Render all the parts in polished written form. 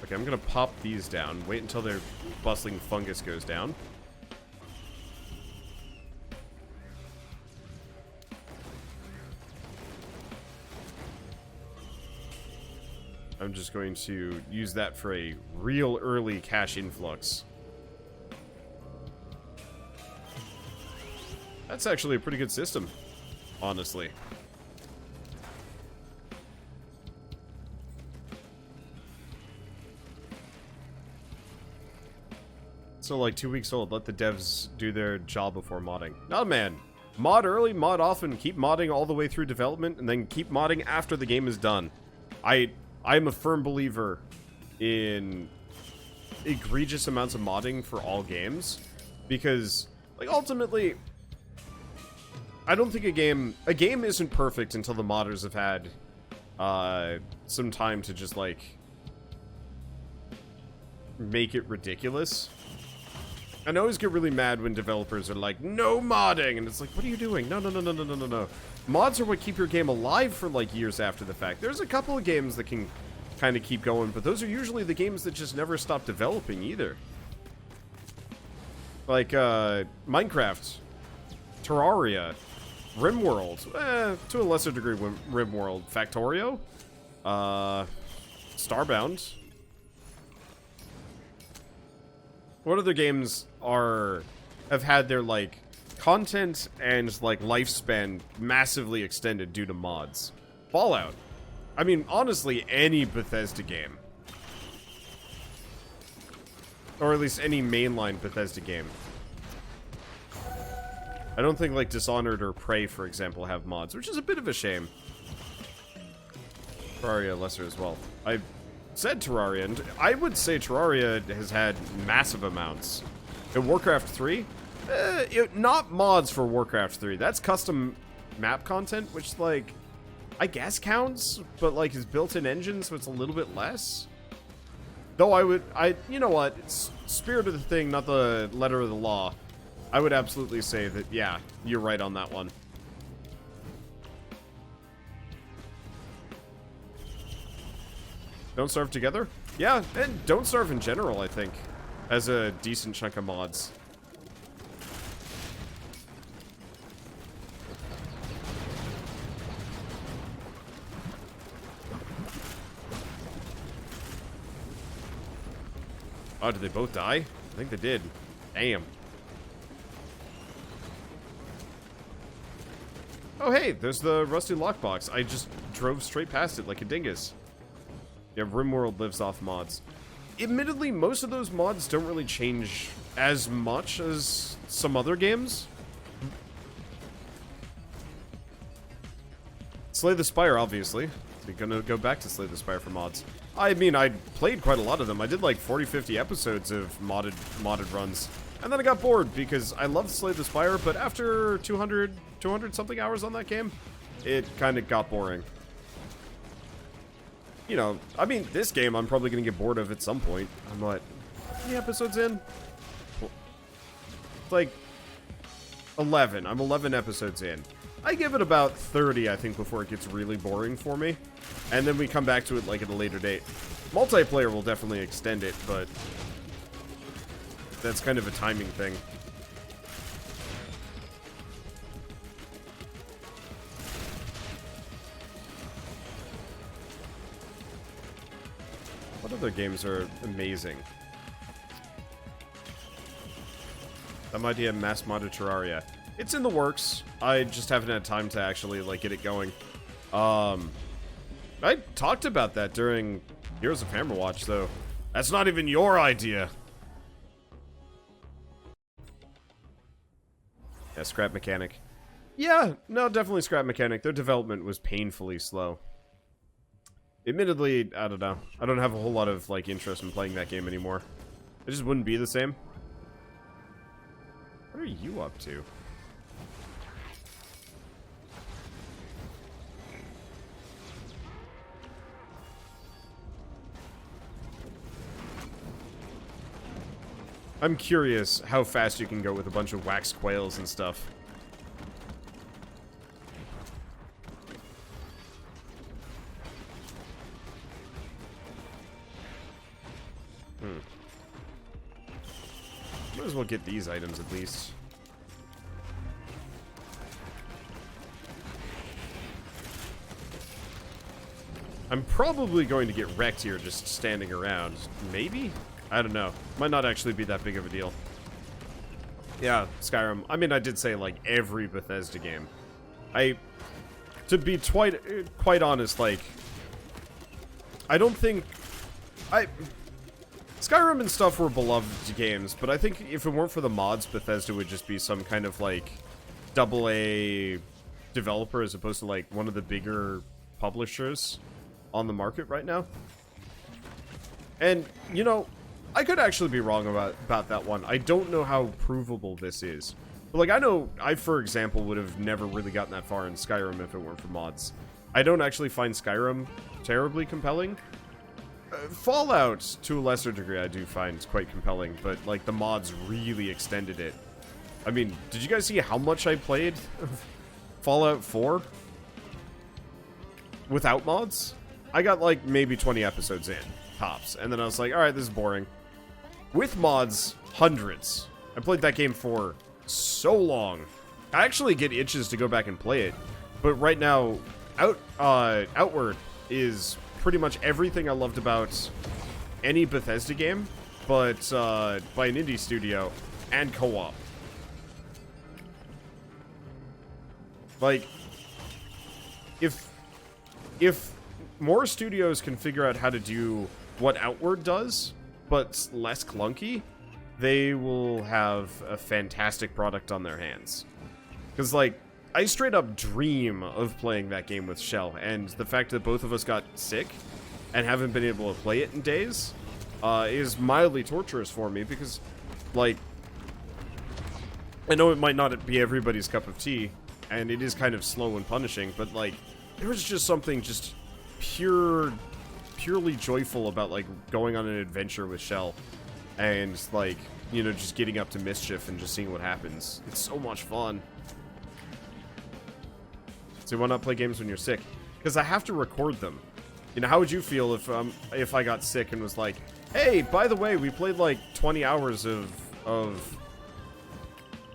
Okay, I'm gonna pop these down. Wait until their bustling fungus goes down. I'm just going to use that for a real early cash influx. That's actually a pretty good system, honestly. So like 2 weeks old, let the devs do their job before modding. No, man. Mod early, mod often, keep modding all the way through development, and then keep modding after the game is done. I'm a firm believer in egregious amounts of modding for all games, because, like, ultimately, I don't think a game isn't perfect until the modders have had some time to just, like, make it ridiculous. And I always get really mad when developers are like, no modding, and it's like, what are you doing? No, no, no, no, no, no, no, no. Mods are what keep your game alive for, like, years after the fact. There's a couple of games that can kind of keep going, but those are usually the games that just never stop developing either. Like, Minecraft, Terraria, RimWorld, to a lesser degree RimWorld, Factorio, Starbound. What other games have had their, like, content and, like, lifespan massively extended due to mods? Fallout. I mean, honestly, any Bethesda game. Or at least any mainline Bethesda game. I don't think, like, Dishonored or Prey, for example, have mods, which is a bit of a shame. Terraria lesser as well. I said Terraria, and I would say Terraria has had massive amounts. In Warcraft 3, not mods for Warcraft 3. That's custom map content, which, like, I guess counts, but, like, is built-in engine, so it's a little bit less. Though you know what? It's spirit of the thing, not the letter of the law. I would absolutely say that, yeah, you're right on that one. Don't Starve together? Yeah, and Don't Starve in general, I think, as a decent chunk of mods. Oh, did they both die? I think they did. Damn. Oh, hey, there's the rusty lockbox. I just drove straight past it like a dingus. Yeah, RimWorld lives off mods. Admittedly, most of those mods don't really change as much as some other games. Slay the Spire, obviously. We're gonna go back to Slay the Spire for mods. I mean, I played quite a lot of them. I did like 40, 50 episodes of modded runs. And then I got bored because I loved Slay the Spire, but after 200 something hours on that game, it kind of got boring. You know, I mean, this game I'm probably going to get bored of at some point. I'm like, how many episodes in? It's like 11. I'm 11 episodes in. I give it about 30, I think, before it gets really boring for me. And then we come back to it, like, at a later date. Multiplayer will definitely extend it, but that's kind of a timing thing. What other games are amazing? That idea mass modded Terraria. It's in the works. I just haven't had time to actually, like, get it going. I talked about that during Heroes of Hammerwatch, though. That's not even your idea. Yeah, Scrap Mechanic. Yeah, no, definitely Scrap Mechanic. Their development was painfully slow. Admittedly, I don't know. I don't have a whole lot of, like, interest in playing that game anymore. It just wouldn't be the same. What are you up to? I'm curious how fast you can go with a bunch of wax quails and stuff. Might as well get these items at least. I'm probably going to get wrecked here just standing around. Maybe? I don't know. Might not actually be that big of a deal. Yeah, Skyrim. I mean, I did say, like, every Bethesda game. To be quite honest, like, I don't think... Skyrim and stuff were beloved games, but I think if it weren't for the mods, Bethesda would just be some kind of, like, AA developer as opposed to, like, one of the bigger publishers on the market right now. And, you know, I could actually be wrong about that one. I don't know how provable this is. But, like, I know I, for example, would have never really gotten that far in Skyrim if it weren't for mods. I don't actually find Skyrim terribly compelling. Fallout, to a lesser degree, I do find quite compelling, but, like, the mods really extended it. I mean, did you guys see how much I played Fallout 4 without mods? I got, like, maybe 20 episodes in, tops, and then I was like, alright, this is boring. With mods, hundreds. I played that game for so long. I actually get itches to go back and play it, but right now, Outward is pretty much everything I loved about any Bethesda game, but by an indie studio and co-op. Like, if more studios can figure out how to do what Outward does, but less clunky, they will have a fantastic product on their hands. Because, like, I straight up dream of playing that game with Shell, and the fact that both of us got sick and haven't been able to play it in days is mildly torturous for me, because, like, I know it might not be everybody's cup of tea, and it is kind of slow and punishing, but, like, there was just something just purely joyful about, like, going on an adventure with Shell and, like, you know, just getting up to mischief and just seeing what happens. It's so much fun. So why not play games when you're sick? Because I have to record them. You know, how would you feel if I got sick and was like, hey, by the way, we played like 20 hours of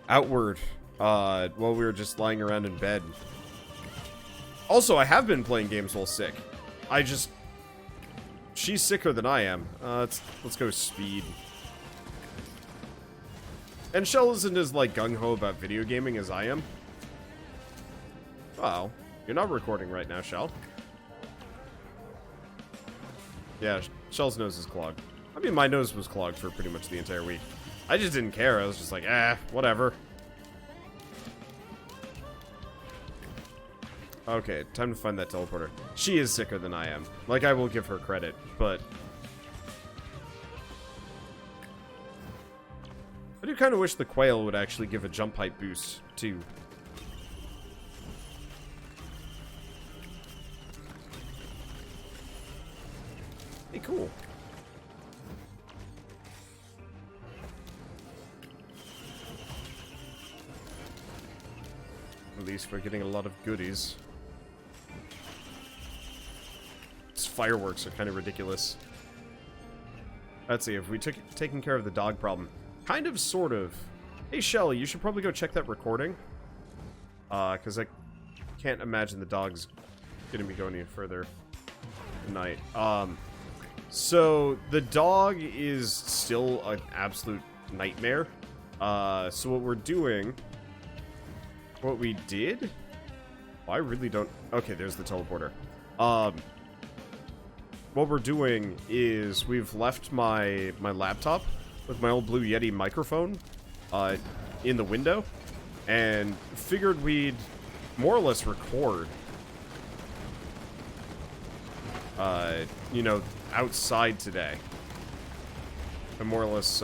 Outward while we were just lying around in bed. Also, I have been playing games while sick. She's sicker than I am. Let's go speed. And Shell isn't as, like, gung-ho about video gaming as I am. Wow. You're not recording right now, Shell. Yeah, Shell's nose is clogged. I mean, my nose was clogged for pretty much the entire week. I just didn't care. I was just like, whatever. Okay, time to find that teleporter. She is sicker than I am. Like, I will give her credit, but... I do kind of wish the quail would actually give a jump height boost, too. Hey, cool. At least we're getting a lot of goodies. These fireworks are kind of ridiculous. Let's see, if we taken care of the dog problem. Kind of, sort of. Hey, Shelly, you should probably go check that recording. Because I can't imagine the dog's gonna be going any further tonight. So, the dog is still an absolute nightmare. So what we're doing... What we did? Oh, I really don't... Okay, there's the teleporter. What we're doing is we've left my laptop with my old Blue Yeti microphone in the window, and figured we'd more or less record, you know, outside today. And more or less,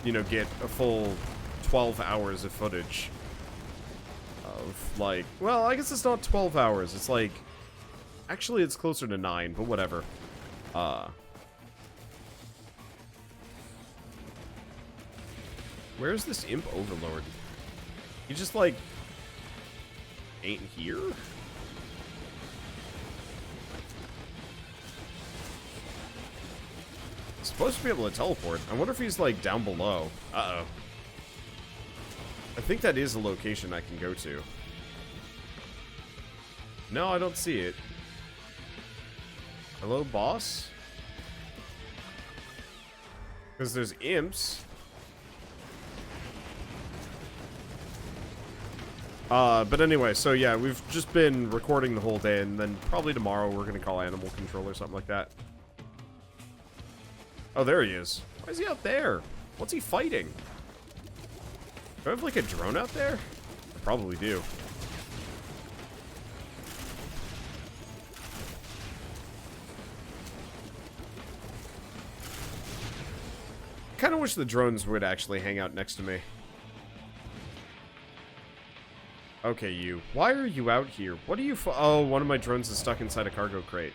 you know, get a full 12 hours of footage. Of, like, well, I guess it's not 12 hours, it's like, actually it's closer to 9, but whatever. Where's this imp overlord? He just, like, ain't here? supposed to be able to teleport. I wonder if he's, like, down below. Uh-oh. I think that is a location I can go to. No, I don't see it. Hello, boss? Because there's imps. But anyway, so yeah, we've just been recording the whole day, and then probably tomorrow we're gonna call animal control or something like that. Oh, there he is. Why is he out there? What's he fighting? Do I have, like, a drone out there? I probably do. I kind of wish the drones would actually hang out next to me. Okay, you. Why are you out here? What are you oh, one of my drones is stuck inside a cargo crate.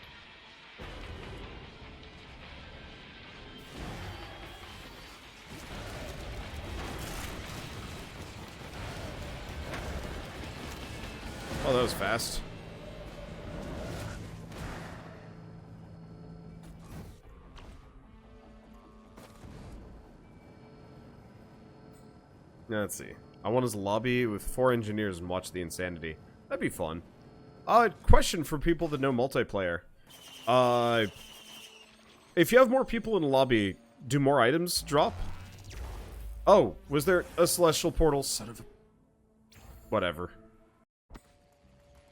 Oh, that was fast. Let's see. I want his lobby with 4 engineers and watch the insanity. That'd be fun. Question for people that know multiplayer. If you have more people in a lobby, do more items drop? Oh, was there a celestial portal? Son of a... Whatever.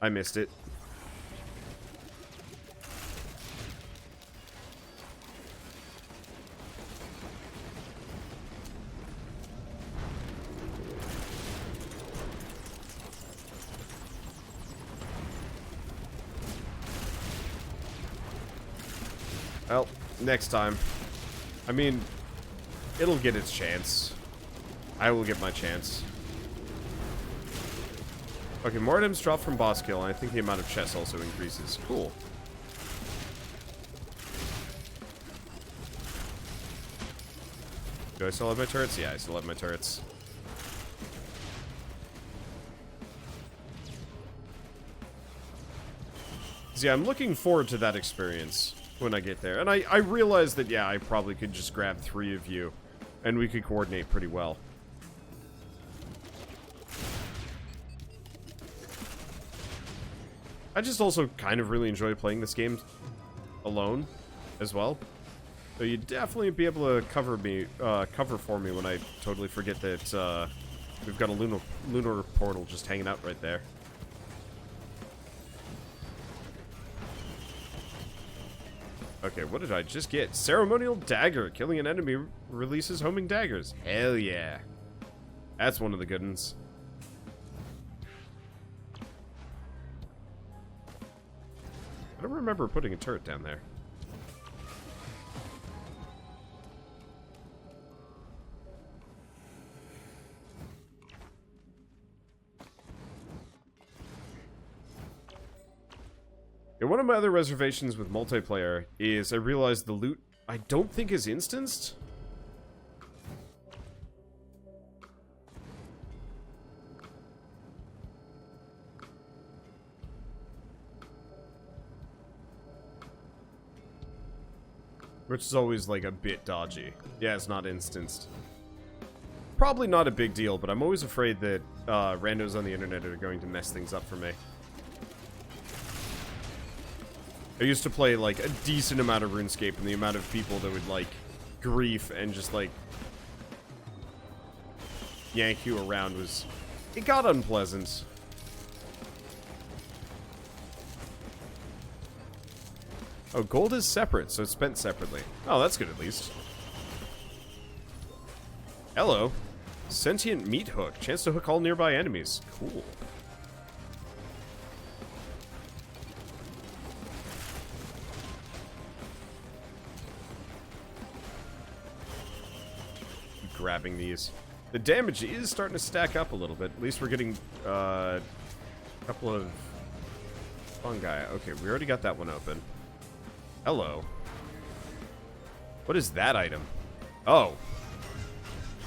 I missed it. Well, next time. I mean, it'll get its chance. I will get my chance. Okay, more items drop from boss kill, and I think the amount of chests also increases. Cool. Do I still have my turrets? Yeah, I still have my turrets. So yeah, I'm looking forward to that experience when I get there. And I realize that, yeah, I probably could just grab 3 of you, and we could coordinate pretty well. I just also kind of really enjoy playing this game alone as well. So you'd definitely be able to cover for me when I totally forget that we've got a lunar portal just hanging out right there. Okay, what did I just get? Ceremonial Dagger. Killing an enemy releases homing daggers. Hell yeah. That's one of the good ones. I don't remember putting a turret down there. And one of my other reservations with multiplayer is I realized the loot I don't think is instanced. Which is always like a bit dodgy. Yeah, it's not instanced. Probably not a big deal, but I'm always afraid that randos on the internet are going to mess things up for me. I used to play, like, a decent amount of RuneScape, and the amount of people that would, like, grief and just, like, yank you around was... It got unpleasant. Oh, gold is separate, so it's spent separately. Oh, that's good at least. Hello. Sentient meat hook. Chance to hook all nearby enemies. Cool. Grabbing these. The damage is starting to stack up a little bit. At least we're getting a couple of fungi. Okay, we already got that one open. Hello. What is that item? Oh.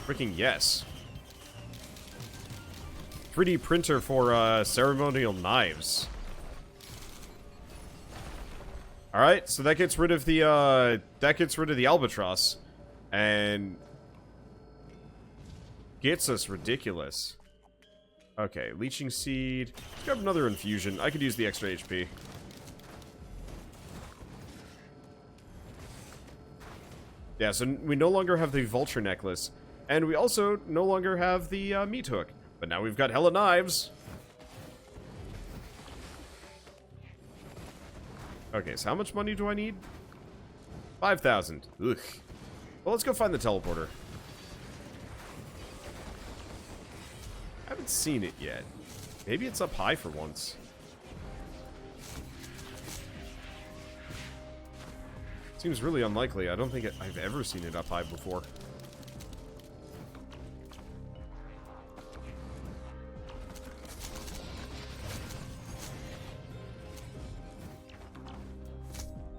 Freaking yes. 3D printer for ceremonial knives. Alright, so that gets rid of the albatross. And gets us ridiculous. Okay, leeching seed. Let's grab another infusion. I could use the extra HP. Yeah, so we no longer have the vulture necklace. And we also no longer have the meat hook. But now we've got hella knives. Okay, so how much money do I need? 5,000. Ugh. Well, let's go find the teleporter. I haven't seen it yet. Maybe it's up high for once. Seems really unlikely. I don't think I've ever seen it up high before.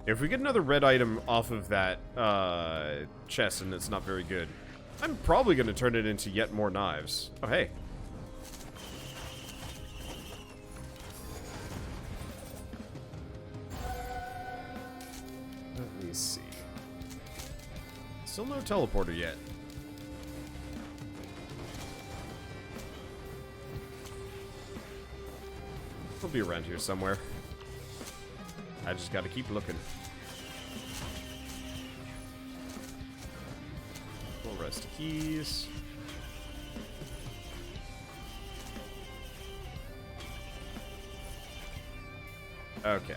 If we get another red item off of that chest and it's not very good, I'm probably going to turn it into yet more knives. Oh, hey. Let me see. Still no teleporter yet. It'll be around here somewhere. I just gotta keep looking. Full rest keys. Okay.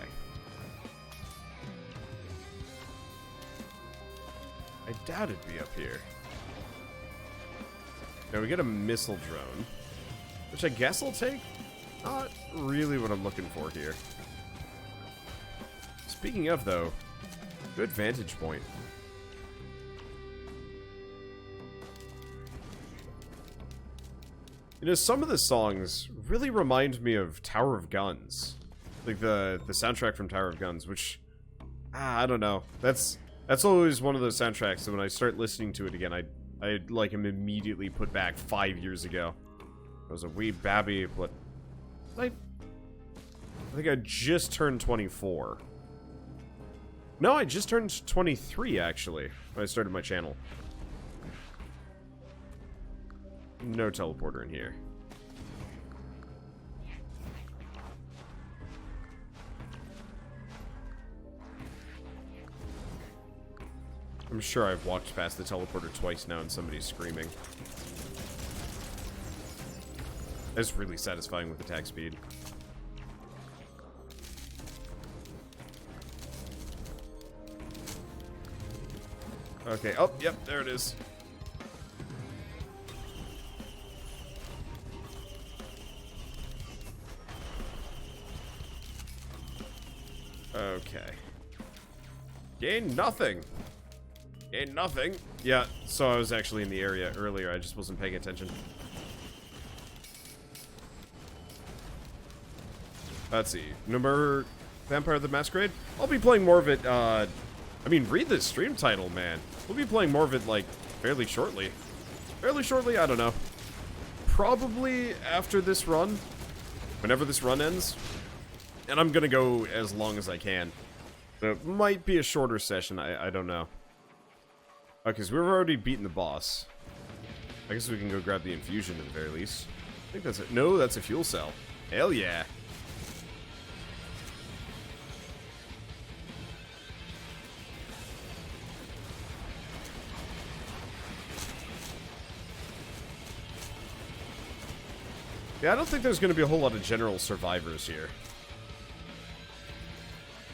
I doubt it'd be up here. Now we get a missile drone, which I guess I'll take. Not really what I'm looking for here. Speaking of, though, good vantage point. You know, some of the songs really remind me of Tower of Guns. Like the soundtrack from Tower of Guns, which, I don't know. That's always one of those soundtracks that when I start listening to it again, I like am immediately put back 5 years ago. I was a wee babby, but I think I just turned 24. No, I just turned 23, actually, when I started my channel. No teleporter in here. I'm sure I've walked past the teleporter twice now and somebody's screaming. It's really satisfying with attack speed. Okay, oh, yep, there it is. Okay. Gain nothing. Gain nothing. Yeah, so I was actually in the area earlier, I just wasn't paying attention. Let's see. Number Vampire the Masquerade? I'll be playing more of it, I mean, read the stream title, man. We'll be playing more of it, like, fairly shortly. Fairly shortly? I don't know. Probably after this run. Whenever this run ends. And I'm gonna go as long as I can. So it might be a shorter session, I don't know. Okay, so we've already beaten the boss. I guess we can go grab the infusion at the very least. I think that's it. No, that's a fuel cell. Hell yeah. Yeah, I don't think there's going to be a whole lot of general survivors here.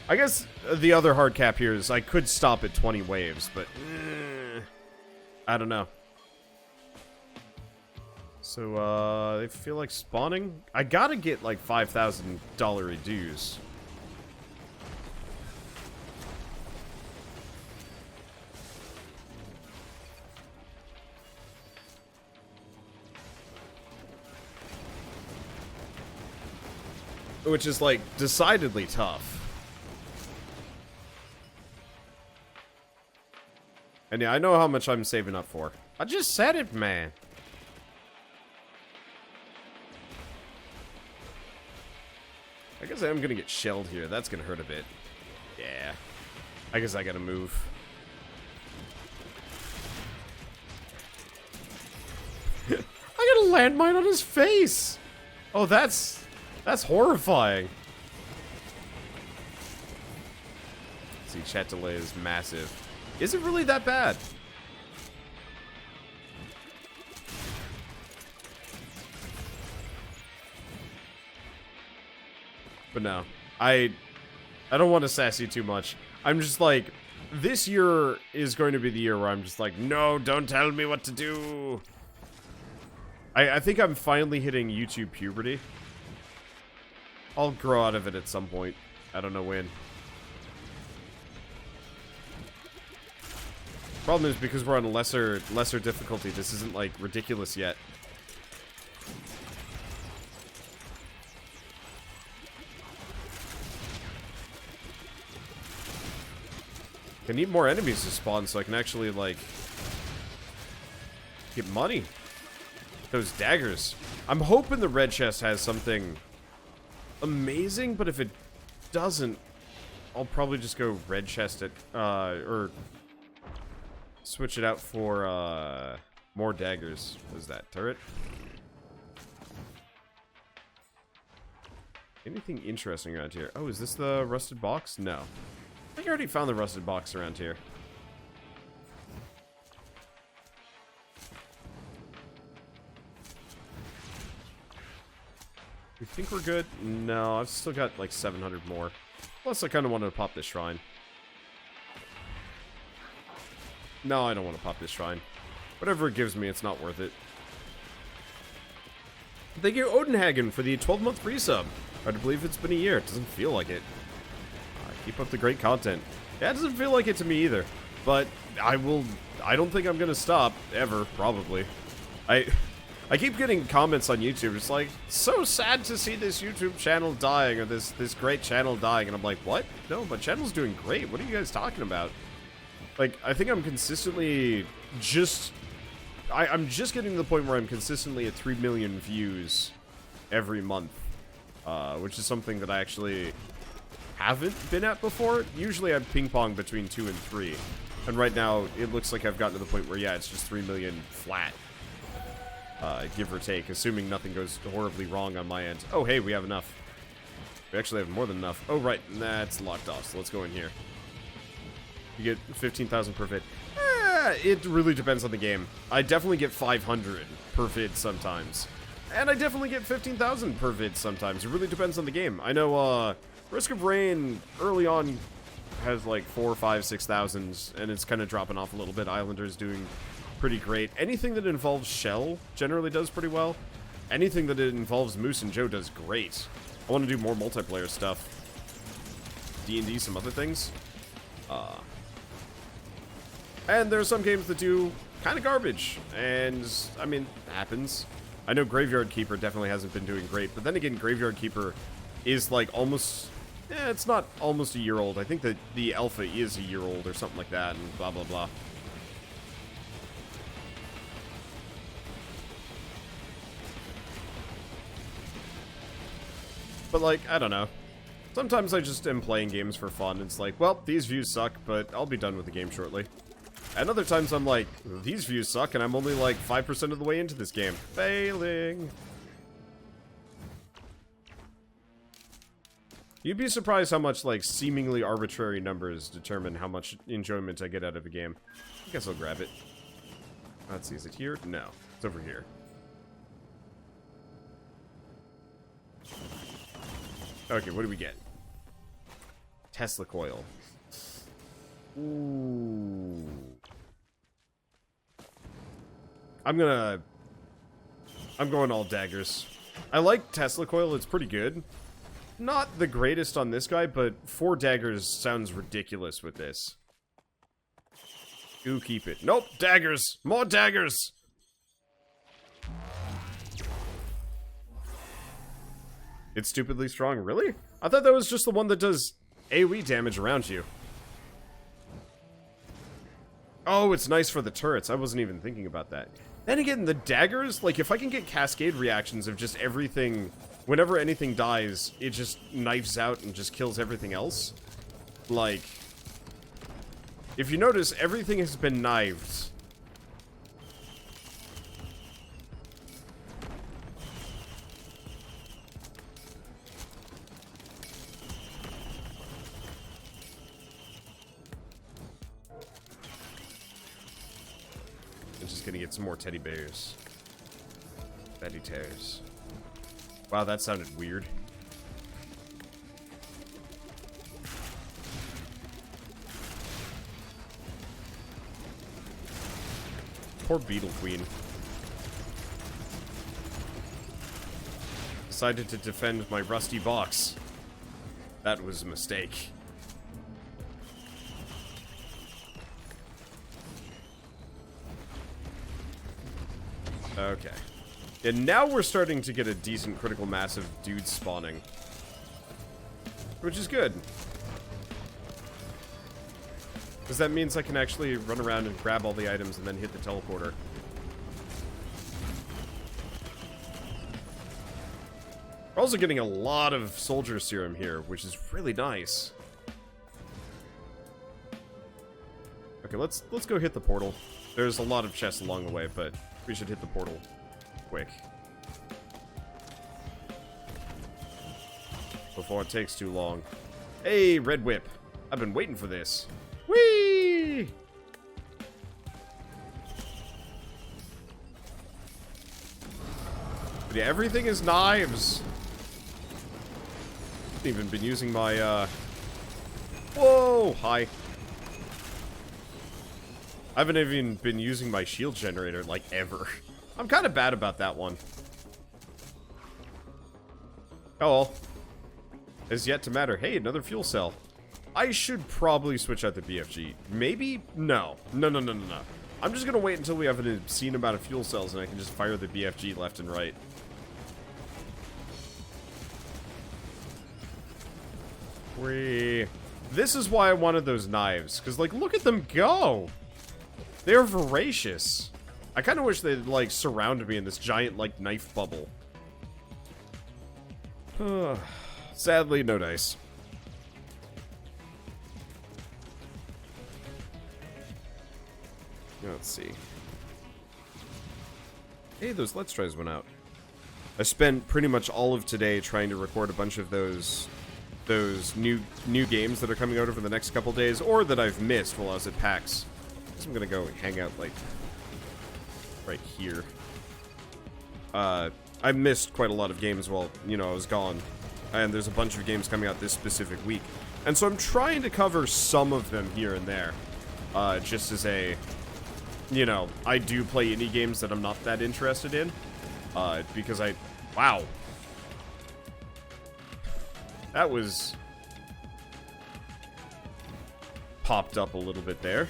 I guess the other hard cap here is I could stop at 20 waves, but I don't know. So, I feel like spawning? I gotta get like $5,000 dues. Which is, like, decidedly tough. And yeah, I know how much I'm saving up for. I just said it, man. I guess I am gonna get shelled here. That's gonna hurt a bit. Yeah. I guess I gotta move. I got a landmine on his face! Oh, that's horrifying. See, chat delay is massive. Is it really that bad? But no, I don't want to sass you too much. I'm just like, this year is going to be the year where I'm just like, no, don't tell me what to do. I think I'm finally hitting YouTube puberty. I'll grow out of it at some point. I don't know when. Problem is, because we're on a lesser difficulty, this isn't, like, ridiculous yet. I need more enemies to spawn so I can actually, like, get money. Those daggers. I'm hoping the red chest has something amazing, but if it doesn't, I'll probably just go red chest it, or switch it out for, more daggers. What is that, turret? Anything interesting around here? Oh, is this the rusted box? No. I think I already found the rusted box around here. You think we're good? No, I've still got like 700 more. Plus, I kind of wanted to pop this shrine. No, I don't want to pop this shrine. Whatever it gives me, it's not worth it. Thank you, Odenhagen, for the 12-month resub. Hard to believe it's been a year. It doesn't feel like it. Keep up the great content. Yeah, it doesn't feel like it to me either. But I don't think I'm gonna stop, ever, probably. I keep getting comments on YouTube, it's like, so sad to see this YouTube channel dying, or this great channel dying, and I'm like, what? No, my channel's doing great, what are you guys talking about? Like, I think I'm consistently just... I'm just getting to the point where I'm consistently at 3 million views every month. Which is something that I actually haven't been at before. Usually I'm ping-pong between 2 and 3. And right now, it looks like I've gotten to the point where, yeah, it's just 3 million flat. Give or take, assuming nothing goes horribly wrong on my end. Oh, hey, we have enough. We actually have more than enough. Oh, right, that's locked off, so let's go in here. You get 15,000 per vid. It really depends on the game. I definitely get 500 per vid sometimes. And I definitely get 15,000 per vid sometimes. It really depends on the game. I know, Risk of Rain early on has like 4, 5, 6,000, and it's kind of dropping off a little bit. Islander's doing pretty great. Anything that involves Shell generally does pretty well. Anything that involves Moose and Joe does great. I want to do more multiplayer stuff. D&D, some other things. And there are some games that do kind of garbage. And, I mean, it happens. I know Graveyard Keeper definitely hasn't been doing great. But then again, Graveyard Keeper is like almost... it's not almost a year old. I think that the alpha is a year old or something like that. And blah, blah, blah. But, like, I don't know. Sometimes I just am playing games for fun. It's like, well, these views suck, but I'll be done with the game shortly. And other times I'm like, these views suck, and I'm only like 5% of the way into this game. Failing. You'd be surprised how much, like, seemingly arbitrary numbers determine how much enjoyment I get out of a game. I guess I'll grab it. Let's see, is it here? No, it's over here. Okay, what do we get? Tesla coil. Ooh. I'm going all daggers. I like Tesla coil, it's pretty good. Not the greatest on this guy, but 4 daggers sounds ridiculous with this. Ooh, keep it. Nope, daggers! More daggers! It's stupidly strong. Really? I thought that was just the one that does AoE damage around you. Oh, it's nice for the turrets. I wasn't even thinking about that. Then again, the daggers, like, if I can get cascade reactions of just everything... Whenever anything dies, it just knifes out and just kills everything else. Like, if you notice, everything has been knived. I'm just gonna get some more teddy bears. Teddy tears. Wow, that sounded weird. Poor Beetle Queen. Decided to defend my rusty box. That was a mistake. Okay. And now we're starting to get a decent critical mass of dudes spawning. Which is good. Because that means I can actually run around and grab all the items and then hit the teleporter. We're also getting a lot of soldier serum here, which is really nice. Okay, let's go hit the portal. There's a lot of chests along the way, but we should hit the portal quick. Before it takes too long. Hey, Red Whip. I've been waiting for this. Whee! But yeah, everything is knives. I haven't even been using my, Whoa! Hi. I haven't even been using my shield generator, like, ever. I'm kind of bad about that one. Oh well. Has yet to matter. Hey, another fuel cell. I should probably switch out the BFG. Maybe? No. No. I'm just gonna wait until we have an obscene amount of fuel cells and I can just fire the BFG left and right. This is why I wanted those knives. Because, like, look at them go! They're voracious. I kind of wish they'd, like, surround me in this giant, like, knife bubble. Sadly, no dice. Let's see. Hey, those Let's Tries went out. I spent pretty much all of today trying to record a bunch of those new games that are coming out over the next couple days, or that I've missed while I was at PAX. I guess I'm gonna go hang out, like, right here. I missed quite a lot of games while, you know, I was gone. And there's a bunch of games coming out this specific week. And so I'm trying to cover some of them here and there. Just as a, you know, I do play indie games that I'm not that interested in. Because wow. That was popped up a little bit there.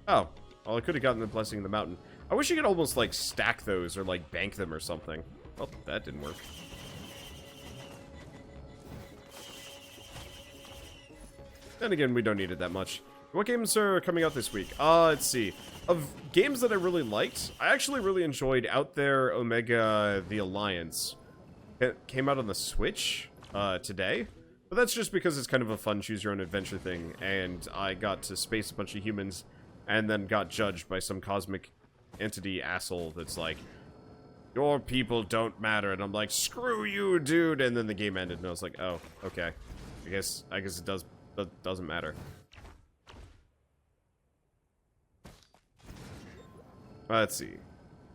Oh, well, I could have gotten the Blessing of the Mountain. I wish you could almost, like, stack those or, like, bank them or something. Oh, that didn't work. Then again, we don't need it that much. What games are coming out this week? Let's see. Of games that I really liked, I actually really enjoyed Out There Omega The Alliance. It came out on the Switch today. But that's just because it's kind of a fun choose-your-own-adventure thing, and I got to space a bunch of humans and then got judged by some cosmic entity asshole that's like, your people don't matter, and I'm like, screw you, dude, and then the game ended, and I was like, oh, okay. I guess it doesn't matter. Let's see.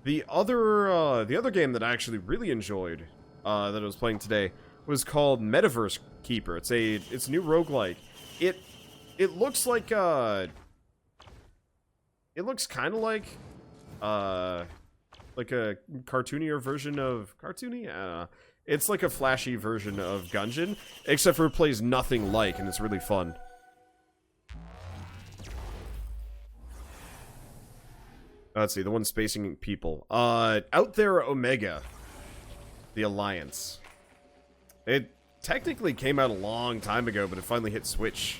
The other game that I actually really enjoyed, that I was playing today, was called Metaverse Keeper. It's a new roguelike. It looks like it looks kind of like a cartoonier version of it's like a flashy version of Gungeon, except for it plays nothing like, and it's really fun. Let's see, the one spacing people. Out There Omega, The Alliance. It technically came out a long time ago, but it finally hit Switch.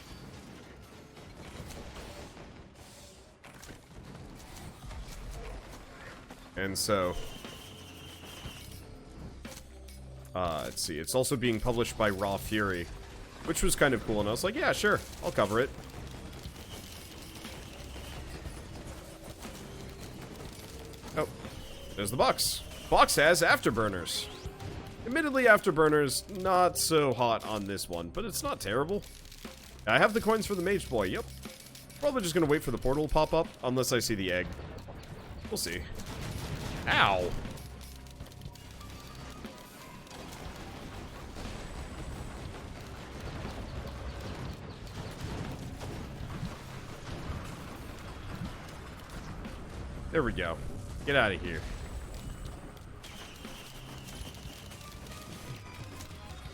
And so, Let's see. It's also being published by Raw Fury, which was kind of cool. And I was like, yeah, sure. I'll cover it. Oh, there's the box. Box has afterburners. Admittedly, afterburners, not so hot on this one, but it's not terrible. I have the coins for the Mage Boy, yep. Probably just gonna wait for the portal to pop up, unless I see the egg. We'll see. Ow! There we go. Get out of here.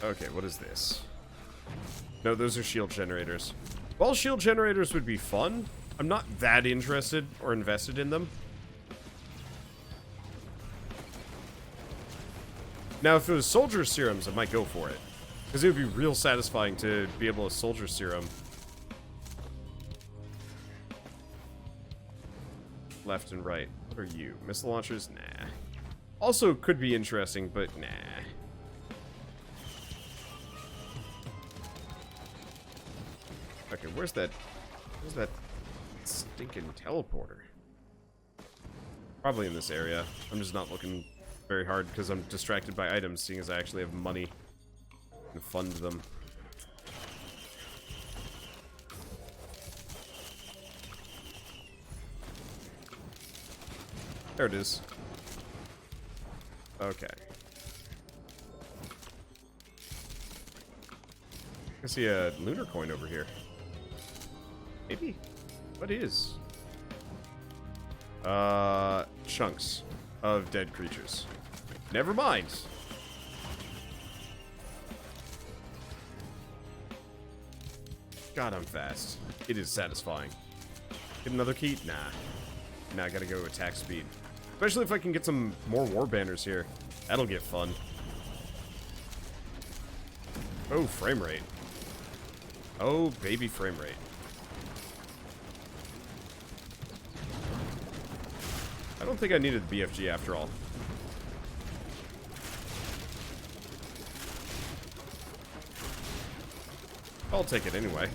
Okay, what is this? No, those are shield generators. While shield generators would be fun, I'm not that interested or invested in them. Now, if it was soldier serums, I might go for it. Because it would be real satisfying to be able to soldier serum. Left and right. What are you? Missile launchers? Nah. Also could be interesting, but nah. Okay, where's that stinking teleporter? Probably in this area. I'm just not looking very hard because I'm distracted by items, seeing as I actually have money to fund them. There it is. Okay. I see a lunar coin over here. Maybe? What is? Chunks of dead creatures. Never mind. God, I'm fast. It is satisfying. Get another key? Nah. Now I gotta go attack speed. Especially if I can get some more war banners here. That'll get fun. Oh, frame rate. Oh, baby frame rate. I don't think I needed the BFG after all. I'll take it anyway.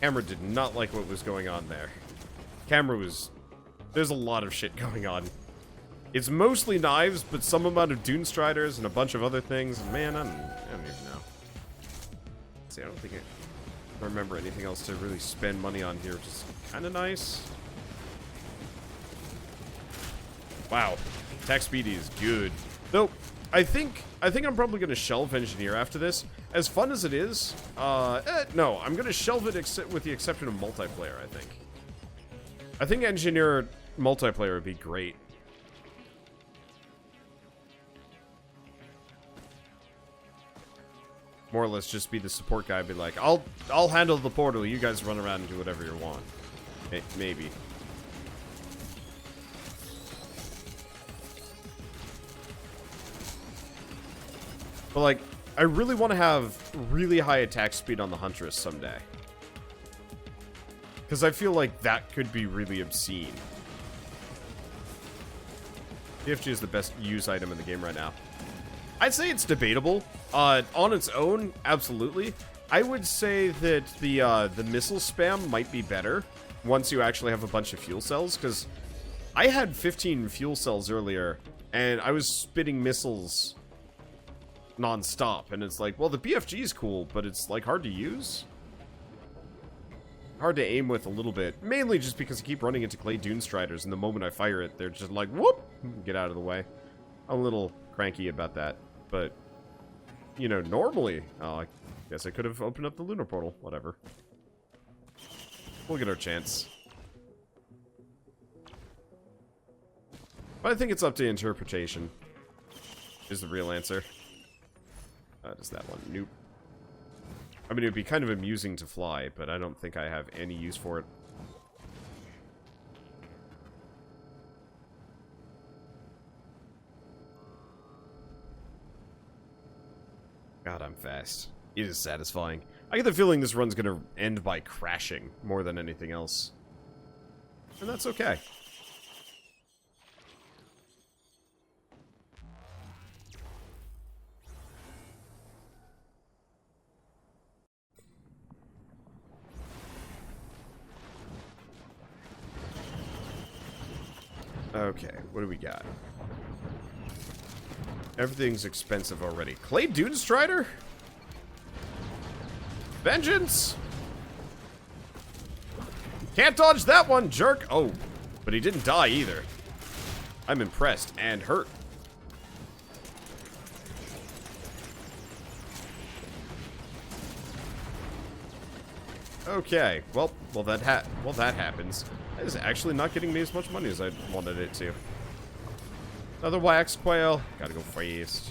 Camera did not like what was going on there. Camera was... There's a lot of shit going on. It's mostly knives, but some amount of Dune Striders and a bunch of other things. And man, I don't even know. Let's see, I don't think I remember anything else to really spend money on here, which is kind of nice. Wow, attack speed is good. Though, I think I'm probably going to shelve Engineer after this. As fun as it is, no, I'm going to shelve it with the exception of multiplayer, I think. I think Engineer multiplayer would be great. More or less just be the support guy, be like, I'll handle the portal, you guys run around and do whatever you want. Maybe. But like, I really want to have really high attack speed on the Huntress someday. Because I feel like that could be really obscene. BFG is the best use item in the game right now. I'd say it's debatable. On its own, absolutely. I would say that the missile spam might be better once you actually have a bunch of fuel cells, because I had 15 fuel cells earlier, and I was spitting missiles non-stop, and it's like, well, the BFG is cool, but it's like hard to use. Hard to aim with a little bit, mainly just because I keep running into clay Dune Striders, and the moment I fire it, they're just like, whoop, get out of the way. I'm a little cranky about that, but, you know, normally, oh, I guess I could have opened up the lunar portal, whatever. We'll get our chance. But I think it's up to interpretation, is the real answer. Does that one? Nope. I mean, it would be kind of amusing to fly, but I don't think I have any use for it. God, I'm fast. It is satisfying. I get the feeling this run's gonna end by crashing more than anything else. And that's okay. Okay, what do we got? Everything's expensive already. Clay Dune Strider? Vengeance! Can't dodge that one, jerk! Oh, but he didn't die either. I'm impressed and hurt. Okay, well that happens. That is actually not getting me as much money as I wanted it to. Another wax quail. Gotta go fast.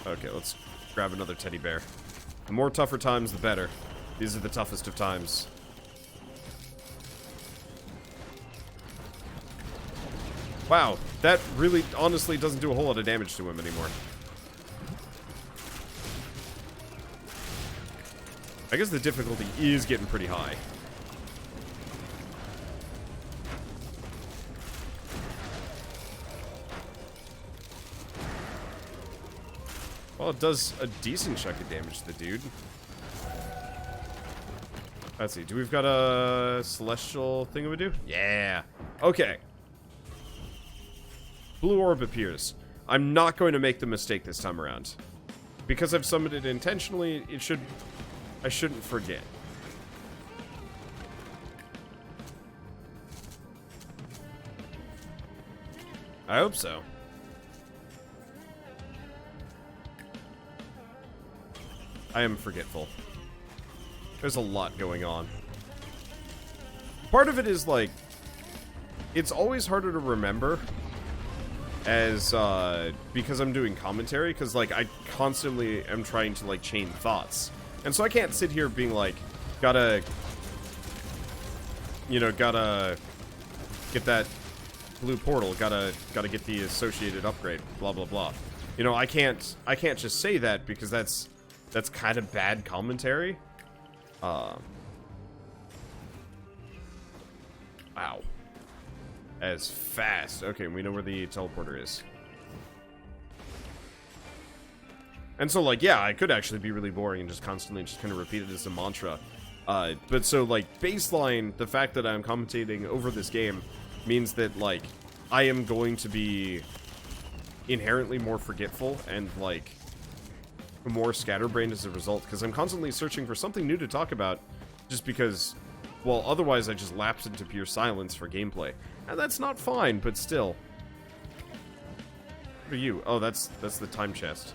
Okay, let's grab another teddy bear. The more tougher times, the better. These are the toughest of times. Wow, that really, honestly, doesn't do a whole lot of damage to him anymore. I guess the difficulty is getting pretty high. Well, it does a decent chunk of damage to the dude. Let's see, we've got a celestial thingamadoodle? Yeah. Okay. Blue orb appears. I'm not going to make the mistake this time around. Because I've summoned it intentionally, I shouldn't forget. I hope so. I am forgetful. There's a lot going on. Part of it is, like, it's always harder to remember as, because I'm doing commentary, because, like, I constantly am trying to, like, chain thoughts. And so I can't sit here being like, gotta get that blue portal, gotta get the associated upgrade, blah, blah, blah. You know, I can't just say that because that's kind of bad commentary. Ow. As fast. Okay, we know where the teleporter is. And so, like, yeah, I could actually be really boring and just constantly just kind of repeat it as a mantra. But so, like, baseline, the fact that I'm commentating over this game means that, like, I am going to be inherently more forgetful and, like, more scatterbrained as a result, because I'm constantly searching for something new to talk about, just because, well, otherwise I just lapse into pure silence for gameplay. And that's not fine, but still. What are you? Oh, that's the time chest.